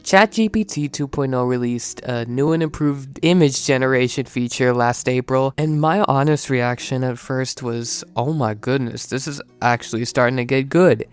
ChatGPT 2.0 released a new and improved image generation feature last April, and my honest reaction at first was, oh my goodness, this is actually starting to get good.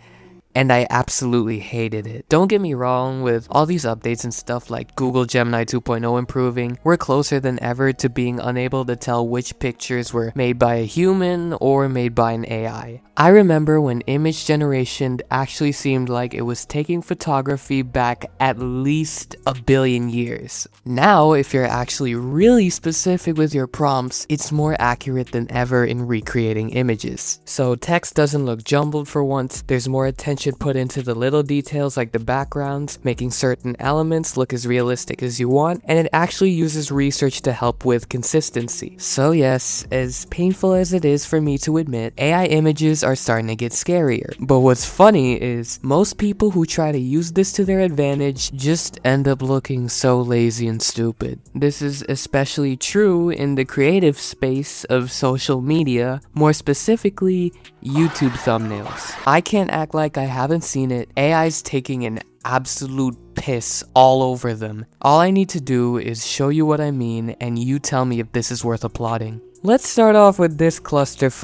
And I absolutely hated it. Don't get me wrong, with all these updates and stuff like Google Gemini 2.0 improving, we're closer than ever to being unable to tell which pictures were made by a human or made by an AI. I remember when image generation actually seemed like it was taking photography back at least a billion years. Now, if you're actually really specific with your prompts, it's more accurate than ever in recreating images. So text doesn't look jumbled for once, there's more attention put into the little details like the backgrounds, making certain elements look as realistic as you want, and it actually uses research to help with consistency. So yes, as painful as it is for me to admit, AI images are starting to get scarier. But what's funny is, most people who try to use this to their advantage just end up looking so lazy and stupid. This is especially true in the creative space of social media, more specifically, YouTube thumbnails. I can't act like I haven't seen it. AI's taking an absolute piss all over them. All I need to do is show you what I mean, and you tell me if this is worth applauding. Let's start off with this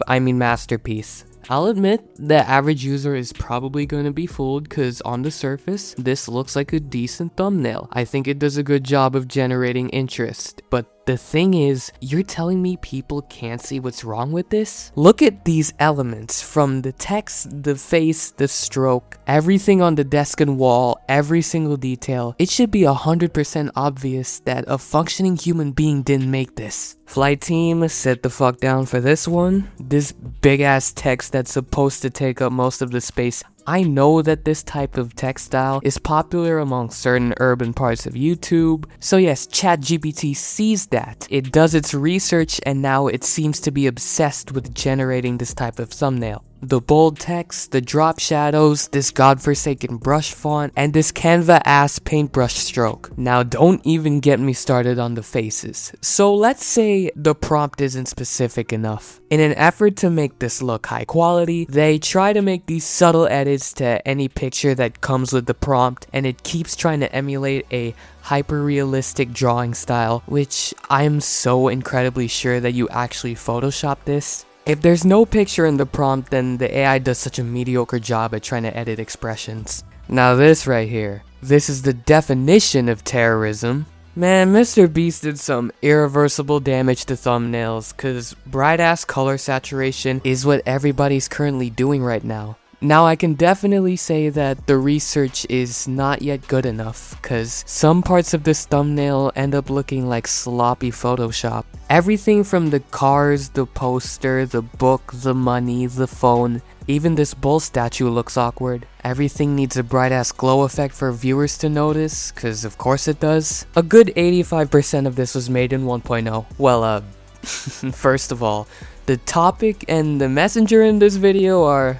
masterpiece. I'll admit, the average user is probably going to be fooled because on the surface, this looks like a decent thumbnail. I think it does a good job of generating interest, but the thing is, you're telling me people can't see what's wrong with this? Look at these elements, from the text, the face, the stroke, everything on the desk and wall, every single detail. It should be 100% obvious that a functioning human being didn't make this. Flight team, sit the fuck down for this one. This big ass text that's supposed to take up most of the space. I know that this type of text style is popular among certain urban parts of YouTube, so yes, ChatGPT sees that. It does its research and now it seems to be obsessed with generating this type of thumbnail. The bold text, the drop shadows, this godforsaken brush font, and this Canva-ass paintbrush stroke. Now don't even get me started on the faces. So let's say the prompt isn't specific enough. In an effort to make this look high quality, they try to make these subtle edits to any picture that comes with the prompt, and it keeps trying to emulate a hyper-realistic drawing style, which I'm so incredibly sure that you actually photoshopped this. If there's no picture in the prompt, then the AI does such a mediocre job at trying to edit expressions. Now this right here, this is the definition of terrorism. Man, Mr. Beast did some irreversible damage to thumbnails, cause bright ass color saturation is what everybody's currently doing right now. Now I can definitely say that the research is not yet good enough, cause some parts of this thumbnail end up looking like sloppy Photoshop. Everything from the cars, the poster, the book, the money, the phone, even this bull statue looks awkward. Everything needs a bright ass glow effect for viewers to notice, cause of course it does. A good 85% of this was made in 1.0. Well, first of all, the topic and the messenger in this video are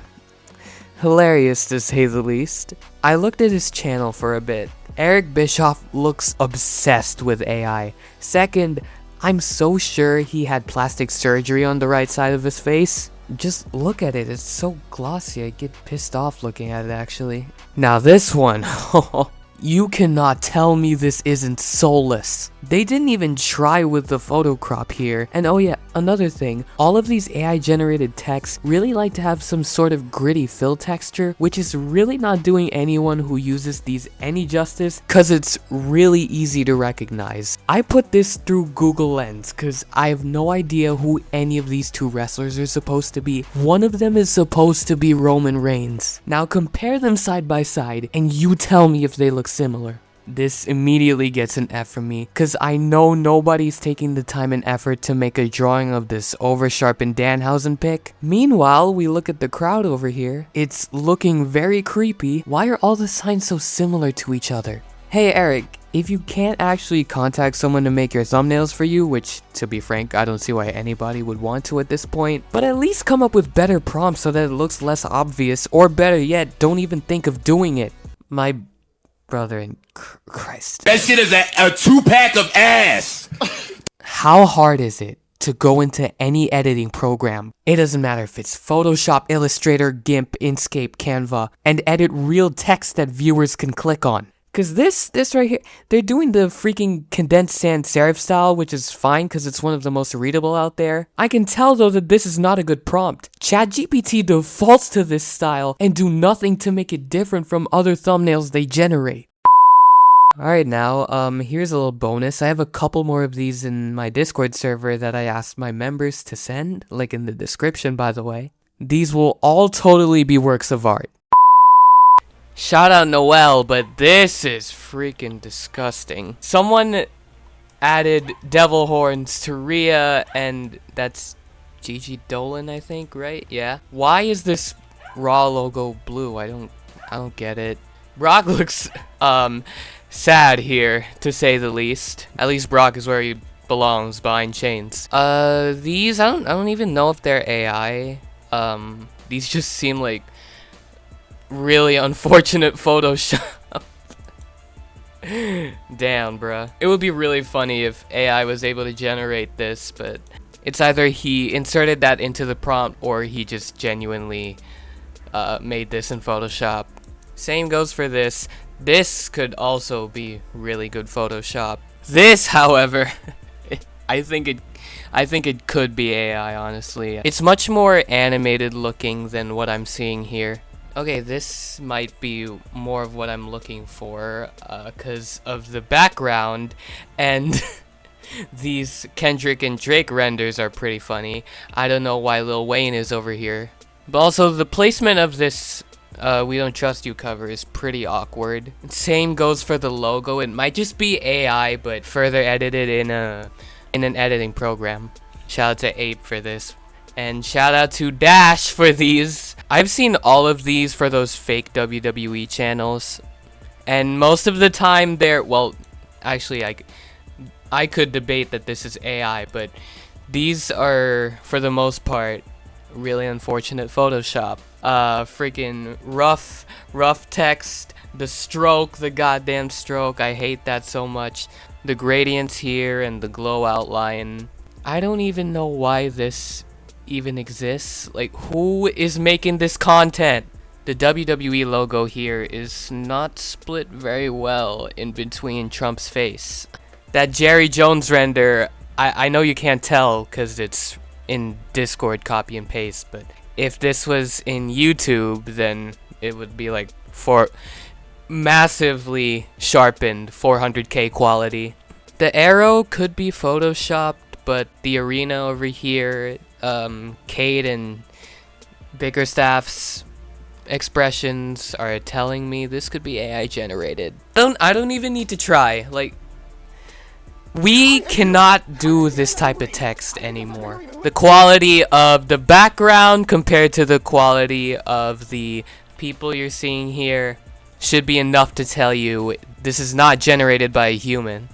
hilarious to say the least. I looked at his channel for a bit. Eric Bischoff looks obsessed with AI. Second, I'm so sure he had plastic surgery on the right side of his face. Just look at it, it's so glossy, I get pissed off looking at it actually. Now this one, you cannot tell me this isn't soulless. They didn't even try with the photo crop here. And oh yeah, another thing, all of these AI generated texts really like to have some sort of gritty fill texture, which is really not doing anyone who uses these any justice, cause it's really easy to recognize. I put this through Google Lens cause I have no idea who any of these two wrestlers are supposed to be. One of them is supposed to be Roman Reigns. Now compare them side by side and you tell me if they look similar. This immediately gets an F from me, cause I know nobody's taking the time and effort to make a drawing of this over-sharpened Danhausen pic. Meanwhile, we look at the crowd over here. It's looking very creepy. Why are all the signs so similar to each other? Hey Eric, if you can't actually contact someone to make your thumbnails for you, which, to be frank, I don't see why anybody would want to at this point, but at least come up with better prompts so that it looks less obvious, or better yet, don't even think of doing it. My brother in Christ. That shit is a 2-pack of ass. How hard is it to go into any editing program? It doesn't matter if it's Photoshop, Illustrator, GIMP, Inkscape, Canva, and edit real text that viewers can click on. Cause this right here, they're doing the freaking condensed sans serif style, which is fine cause it's one of the most readable out there. I can tell though that this is not a good prompt. ChatGPT defaults to this style and do nothing to make it different from other thumbnails they generate. Alright now, here's a little bonus. I have a couple more of these in my Discord server that I asked my members to send, like in the description by the way. These will all totally be works of art. Shout out Noel, but this is freaking disgusting. Someone added devil horns to Rhea, and that's Gigi Dolan, I think, right? Yeah. Why is this Raw logo blue? I don't get it. Brock looks sad here, to say the least. At least Brock is where he belongs, behind chains. These I don't even know if they're AI. These just seem like really unfortunate Photoshop. Damn, bruh. It would be really funny if AI was able to generate this, but it's either he inserted that into the prompt or he just genuinely made this in Photoshop. Same goes for this. This could also be really good Photoshop. This, however, I think it could be AI, honestly. It's much more animated looking than what I'm seeing here. Okay, this might be more of what I'm looking for, because of the background, and these Kendrick and Drake renders are pretty funny. I don't know why Lil Wayne is over here. But also, the placement of this We Don't Trust You cover is pretty awkward. Same goes for the logo. It might just be AI, but further edited in an editing program. Shout out to Ape for this. And shout out to Dash for these. I've seen all of these for those fake WWE channels. And most of the time they're, well, actually I could debate that this is AI, but these are, for the most part, really unfortunate Photoshop. Freaking rough text, the stroke, the goddamn stroke, I hate that so much. The gradients here and the glow outline. I don't even know why this even exists. Like, who is making this content? The WWE logo here is not split very well in between Trump's face. That Jerry Jones render, I know you can't tell because it's in Discord copy and paste, but if this was in YouTube, then it would be like for massively sharpened 400k quality. The arrow could be photoshopped, but the arena over here, Kate and Bickerstaff's expressions are telling me this could be AI generated. I don't even need to try. Like, we cannot do this type of text anymore. The quality of the background compared to the quality of the people you're seeing here should be enough to tell you this is not generated by a human.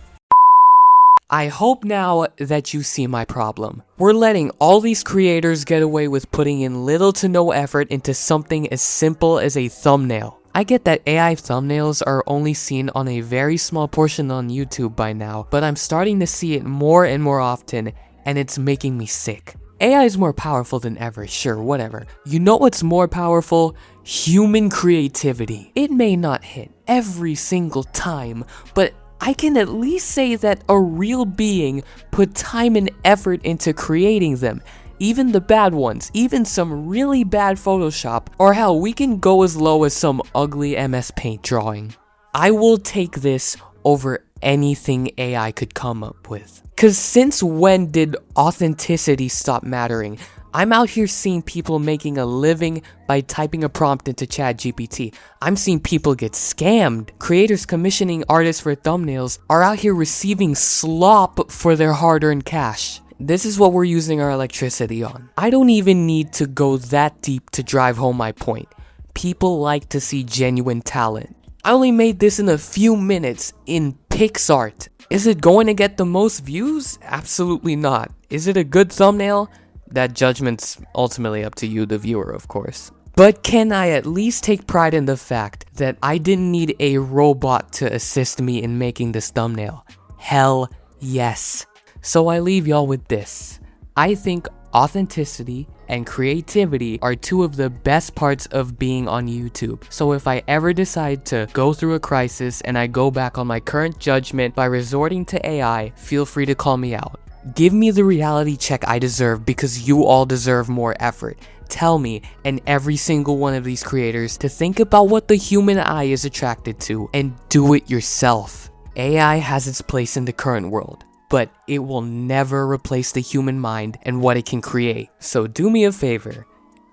I hope now that you see my problem. We're letting all these creators get away with putting in little to no effort into something as simple as a thumbnail. I get that AI thumbnails are only seen on a very small portion on YouTube by now, but I'm starting to see it more and more often, and it's making me sick. AI is more powerful than ever, sure, whatever. You know what's more powerful? Human creativity. It may not hit every single time, but I can at least say that a real being put time and effort into creating them. Even the bad ones, even some really bad Photoshop, or hell, we can go as low as some ugly MS Paint drawing. I will take this over anything AI could come up with. Cause since when did authenticity stop mattering? I'm out here seeing people making a living by typing a prompt into ChatGPT. I'm seeing people get scammed. Creators commissioning artists for thumbnails are out here receiving slop for their hard-earned cash. This is what we're using our electricity on. I don't even need to go that deep to drive home my point. People like to see genuine talent. I only made this in a few minutes in PixArt. Is it going to get the most views? Absolutely not. Is it a good thumbnail? That judgment's ultimately up to you, the viewer, of course. But can I at least take pride in the fact that I didn't need a robot to assist me in making this thumbnail? Hell yes. So I leave y'all with this. I think Authenticity and creativity are two of the best parts of being on YouTube. So if I ever decide to go through a crisis and I go back on my current judgment by resorting to AI, feel free to call me out. Give me the reality check I deserve, because you all deserve more effort. Tell me and every single one of these creators to think about what the human eye is attracted to and do it yourself. AI has its place in the current world, but it will never replace the human mind and what it can create. So do me a favor,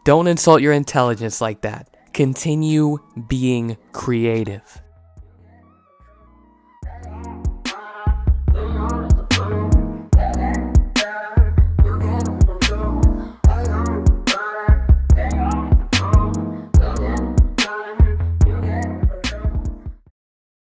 don't insult your intelligence like that. Continue being creative.